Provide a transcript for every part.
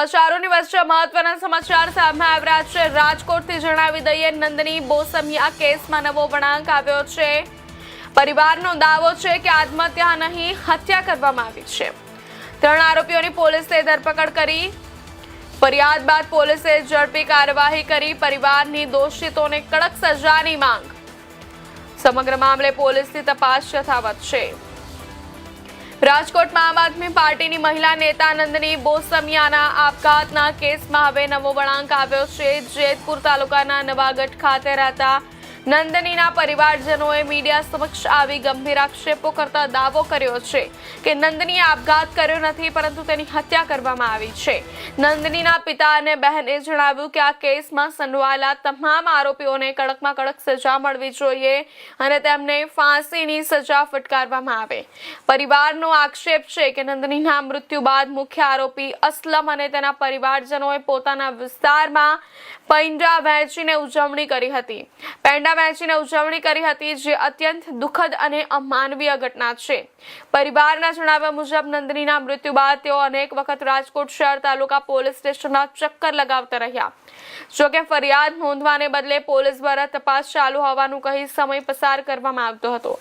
સમાચારોની વચ્ચે મહત્વના સમાચાર સામે આવ્યા છે। રાજકોટથી જણાવી દઈએ, નંદની બોસમિયા કેસમાં નવો વળાંક આવ્યો છે। પરિવારનો દાવો છે કે આત્મહત્યા નહીં, હત્યા કરવામાં આવી છે। 3 આરોપીઓની પોલીસે ધરપકડ કરી। ફરિયાદ બાદ પોલીસે ઝડપી કાર્યવાહી કરી। પરિવારની દોષિતોને કડક સજાની માંગ। સમગ્ર મામલે પોલીસની તપાસ યથાવત છે। રાજકોટમાં આમ આદમી પાર્ટીની મહિલા નેતા નંદની બોસમિયાના આપઘાતના કેસમાં હવે નવો વળાંક આવ્યો છે। જેતપુર તાલુકાના નવાગઢ ખાતે રહેતા નંદનીના પરિવારજનોએ મીડિયા સમક્ષ આવી ગંભીર આક્ષેપો કરતા દાવો કર્યો છે કે નંદનીએ આપઘાત કર્યો નથી, પરંતુ તેની હત્યા કરવામાં આવી છે। નંદનીના પિતા અને બહેને જણાવ્યું કે આ કેસમાં સંડોવાયેલા તમામ આરોપીઓને કડકમાં કડક સજા મળવી જોઈએ અને તેમને ફાંસીની સજા ફટકારવામાં આવે। પરિવારનો આક્ષેપ છે કે નંદનીના મૃત્યુ બાદ મુખ્ય આરોપી અસલમ અને તેના પરિવારજનોએ પોતાના વિસ્તારમાં પૈંડા વહેંચીને ઉજવણી કરી હતી। જે અત્યંત દુઃખદ અને અમાનવીય ઘટના છે। પરિવારના જણાવ્યા મુજબ નંદનીના મૃત્યુ બાદ તેઓ અનેક વખત રાજકોટ શહેર તાલુકા પોલીસ સ્ટેશનના ચક્કર લગાવતા રહ્યા। જોકે ફરિયાદ નોંધવાને બદલે પોલીસ દ્વારા તપાસ ચાલુ હોવાનું કહી સમય પસાર કરવામાં આવતો હતો।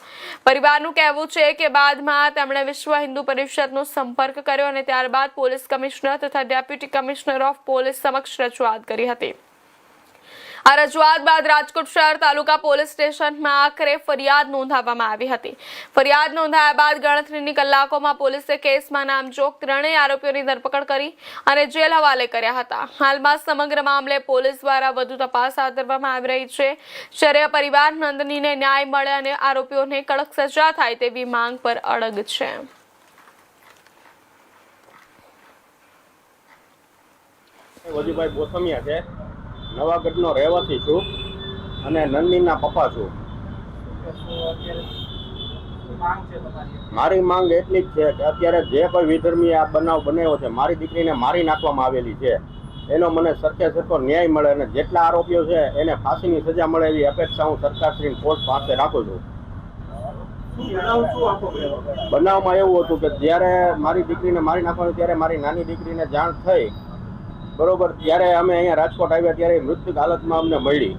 પરિવારનું કહેવું છે કે બાદમાં તેમણે વિશ્વ હિન્દુ પરિષદનો સંપર્ક કર્યો અને ત્યારબાદ પોલીસ કમિશનર તથા ડેપ્યુટી કમિશનર ઓફ પોલીસ સમક્ષ રજૂઆત કરી હતી। આ રજૂઆત બાદ રાજકોટ શહેર તાલુકા પોલીસ સ્ટેશનમાં આખરે ફરિયાદ નોંધાવવામાં આવી હતી। ફરિયાદ નોંધાયા બાદ ગણતરીની કલાકોમાં પોલીસે કેસમાં નામજોગ 3 આરોપીઓની ધરપકડ કરી અને જેલ હવાલે કર્યા હતા। હાલમાં સમગ્ર મામલે પોલીસ દ્વારા વધુ તપાસ હાથ ધરવામાં આવી રહી છે, જ્યારે પરિવાર નંદનીને ન્યાય મળે અને આરોપીઓને કડક સજા થાય તેવી માંગ પર અડગ છે। વજીભાઈ બોસમિયા છે, નવાગઢનો રહેવાસી છું અને નંદનીના પપ્પા છું। મારી માંગ એટલી જ છે કે અત્યારે જે કોઈ વિધર્મી આ બનાવ બન્યો છે, મારી દીકરીને મારી નાખવામાં આવેલી છે, એનો મને સરખે સરખો ન્યાય મળે અને જેટલા આરોપીઓ છે એને ફાંસીની સજા મળે એવી અપેક્ષા હું સરકારશ્રી કોર્ટ પાસે રાખું છું। બનાવમાં એવું હતું કે જ્યારે મારી દીકરીને મારી નાખવાની ત્યારે મારી નાની દીકરીને જાણ થઈ, બરોબર, ત્યારે અમે અહીંયા રાજકોટ આવ્યા ત્યારે મૃત્યુ હાલતમાં અમને મળી,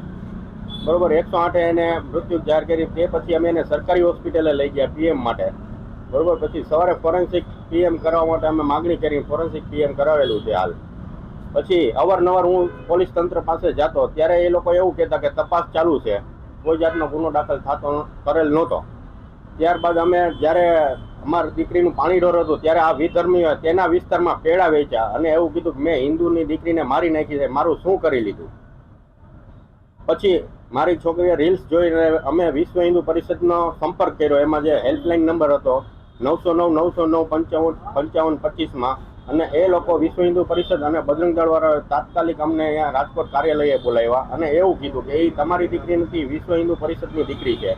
બરોબર। 108 એને મૃત્યુ જાહેર કરી। તે પછી અમે એને સરકારી હોસ્પિટલે લઈ ગયા PM માટે, બરોબર। પછી સવારે ફોરેન્સિક PM કરાવવા માટે અમે માગણી કરી, ફોરેન્સિક PM કરાવેલું છે હાલ। પછી અવારનવાર હું પોલીસ તંત્ર પાસે જતો, ત્યારે એ લોકો એવું કહેતા કે તપાસ ચાલુ છે, કોઈ જાતનો ગુનો દાખલ થતો કરેલ નહોતો। ત્યારબાદ અમે જ્યારે અમારી દીકરીનું પાણી ઢોર હતું ત્યારે આ વિધર્મીઓ તેના વિસ્તારમાં પેડા વેચ્યા અને એવું કીધું કે મેં હિન્દુની દીકરીને મારી નાખી છે, મારું શું કરી લીધું। પછી મારી છોકરીએ રીલ્સ જોઈને અમે વિશ્વ હિન્દુ પરિષદનો સંપર્ક કર્યો। એમાં જે હેલ્પલાઇન નંબર હતો 909-909-55-55-25માં, અને એ લોકો વિશ્વ હિન્દુ પરિષદ અને બજરંગ દળવાળાએ તાત્કાલિક અમને અહીંયા રાજકોટ કાર્યાલયે બોલાવ્યા અને એવું કીધું કે એ તમારી દીકરી નથી, વિશ્વ હિન્દુ પરિષદની દીકરી છે।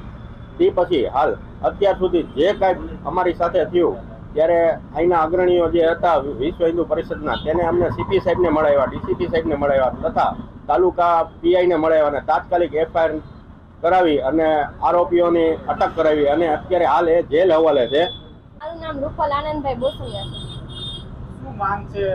તે પછી હાલ અત્યાર સુધી જે કાંઈ અમારી સાથે થયું ત્યારે અહીંના અગ્રણીઓ જે હતા વિશ્વ હિન્દુ પરિષદના, તેને અમને CP સાહેબને મળાવ્યા, DCP સાહેબને મળાવ્યા તથા તાલુકા PIને મળાવ્યા અને તાત્કાલિક FIR કરાવી અને આરોપીઓની અટક કરાવી અને અત્યારે હાલ એ જેલ હવાલે છે। મારું નામ રૂપલ આનંદભાઈ બોસમિયા છે। શું માંગ છે?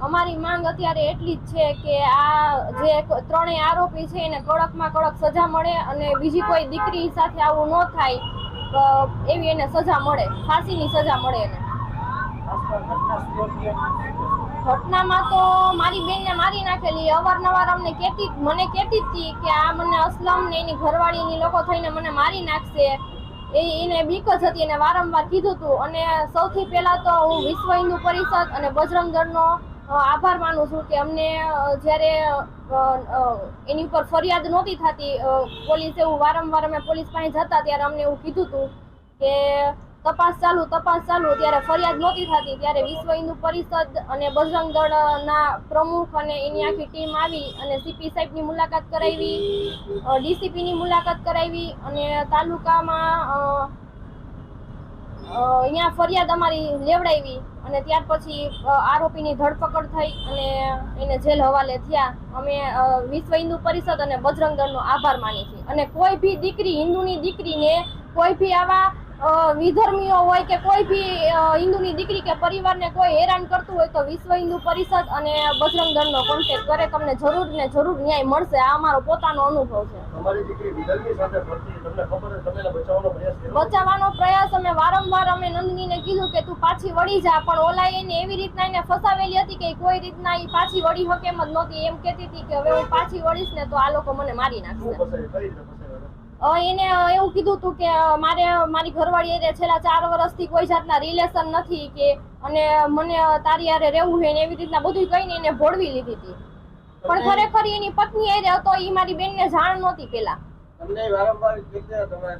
અમારી માંગ અત્યારે એટલી જ છે કે આ જે 3 આરોપી છે એને કડકમાં કડક સજા મળે અને બીજી કોઈ દીકરી સાથે આવું ન થાય એવી એને સજા મળે, ફાંસીની સજા મળે એને। ઘટનામાં તો મારી બેનને મારી નાખેલી, અવારનવાર મને કહેતી હતી કે આ મને અસલમ ને એની ઘરવાળીની લોકો થઈને મને મારી નાખશે, એને બીક જ હતી અને વારંવાર કીધું હતું। અને સૌથી પહેલા તો હું વિશ્વ હિન્દુ પરિષદ અને બજરંગ દળનો આભાર માનું છું કે અમને જ્યારે એની ઉપર ફરિયાદ નહોતી થતી, પોલીસ એવું વારંવાર અમે પોલીસ પાસે જતા ત્યારે અમને એવું કીધું હતું કે તપાસ ચાલુ, ત્યારે ફરિયાદ નહોતી થતી, ત્યારે વિશ્વ હિન્દુ પરિષદ અને બજરંગ દળના પ્રમુખ અને એની આખી ટીમ આવી અને CP સાહેબની મુલાકાત કરાવી, DCPની મુલાકાત કરાવી અને તાલુકામાં અહીંયા ફરિયાદ અમારી લેવડાવી અને ત્યાર પછી આરોપીની ધરપકડ થઈ અને એને જેલ હવાલે થયા। અમે વિશ્વ હિન્દુ પરિષદ અને બજરંગ દળનો આભાર માની છીએ અને કોઈ બી દીકરી, હિન્દુની દીકરીને કોઈ બી આવા વિધર્મીઓ હોય કે કોઈ બી હિન્દુની દીકરી કે પરિવારને કોઈ હેરાન કરતું હોય તો વિશ્વ હિન્દુ પરિષદ અને બજરંગ દળનો કોન્ટેક્ટ કરે, તમને જરૂર ને જરૂર ન્યાય મળશે. આ અમારો પોતાનો અનુભવ છે. તમારી દીકરી વિધર્મી સાથે ફરતી, તમને ખબર છે, તમે એને બચાવવાનો પ્રયાસ કર્યો? બચાવવાનો પ્રયાસ અમે વારંવાર અમે નંદનીને કીધું કે તું પાછી વળી જા, પણ ઓલા એને એવી રીતના એને ફસાવેલી હતી કે કોઈ રીતના એ પાછી વળી શકે એમ જ નહોતી. એમ કહેતી હતી કે હવે હું પાછી વળીશ ને તો આ લોકો મને મારી શું નાખશે. ફસાય? કઈ રીતે ફસાય? એને એવું કીધું હતું કે મારી ઘરવાળી એને છેલ્લા 4 વર્ષથી કોઈ જાતના રિલેશન નથી કે અને મને તારી હારે રહેવું છે ને એવી રીતના બધું કહીને એને ભોળવી લીધી હતી. પણ ખરેખર એની પત્ની હારે હતો, એ મારી બેનને જાણ નહોતી પેલા. તમને વારંવાર કીધું તમારા